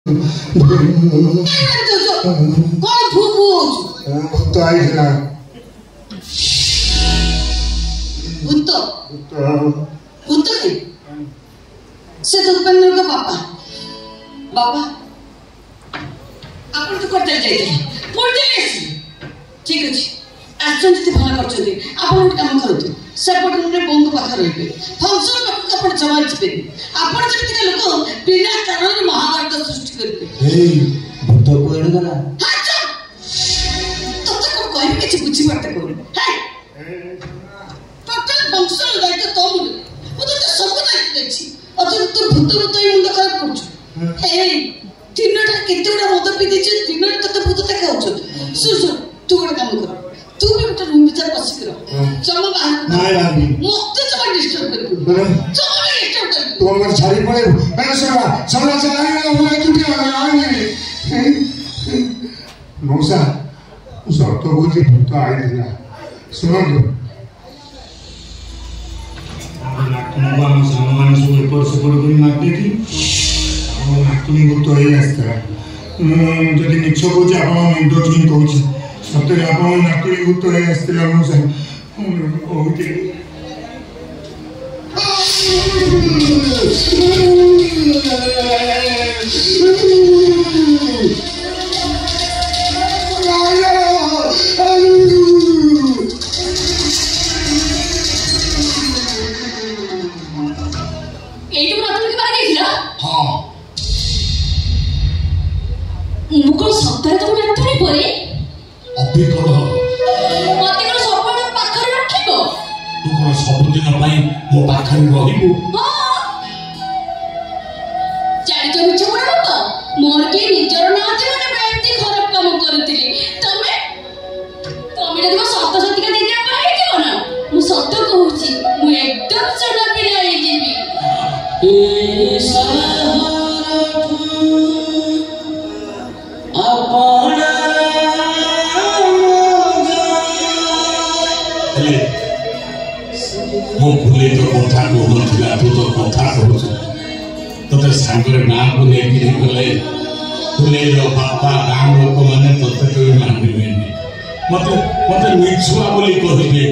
कौन भूत तो आई ना भूत भूत के से दुर्पन्न का बाबा आपण तो करते जाइए पढ़ते ठीक अच्छे आसन भल कर आप काम करते सेपटे बोंद पाखे रे फंक्शन पाख आप जमा जी आपड़ जमी लोक बिना कारण महाभारत सृष्टि करेंगे किसी बुझी बात कर टोटल फंक्शन दायित्व तो मुझे सब दायित्व अच्छी तू भूत भूत ही मुंड खराब कर दिन केते गुड़ा मद पी दिन तक भूत देखा शुण तू गोटे काम कर तू भी गोटे रूम भीतर पशिक जमा बाहर मत जमा डिस्टर्ब कर जमा डिस्टर्ब कर तू हमर छाड़ी पड़े मैंने सुना चला हुआ है तू क्या मौसा शर्त बुझी भूत आई दिला सुनो सामान सब एपट सेपट कर मारदे नातुणी भूत ही आसता जदि मिछ कौच आप मुंड छुई कौच सतरे आप नातुणी भूत ही आसला मौसा कहते मुको सप्ताह तुम नातुणी परे अभी करो मते को सबन पाखर रखिबो तू को सब दिन पई मो पाखर रहिबो हां जानि तो मिछ बड़ लोक मोर के निजर नाते माने बेंती खराब काम करतिली तमे जदि सत सतिका दे दिया पाई दियो ना मु सत कहूची मु एकदम चला पिला आई जेबी ए मो भूले तो कथा कहूला तू तो कथा कहूँ ते सांगे ना भूले गले भूले बापा गाँव लोक मैंने ते कभी मानवे मत मत मिछुआ बोली कहबे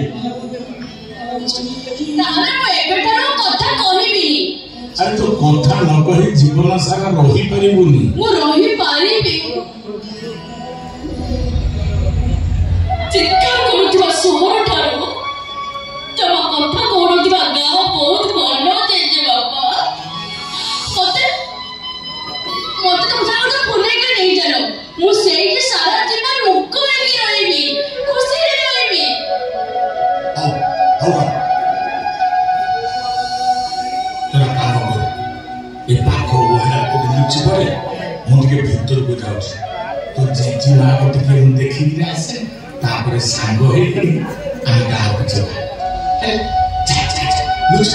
अरे तो कथा न कही जीवन सारा रही पारिबुनी मु रही पारिबी चिक्का कोठवा सोहर ठारो जमा कथा कोठवा गाँव बहुत मन जेजे बाबा मते मते तुम सारा तो फुले के नहीं जानो मु सेई के सारा जीवन मुक्को होई रहिबी खुशी रे रहिबी आओ तेरा काम कर ये पाखो वहां को नीचे पड़े मुंडके भीतर को जाऊ तो जेजी मां को टिके हम देखि के आसे तापर सांग होई हम गाँव को चला लुच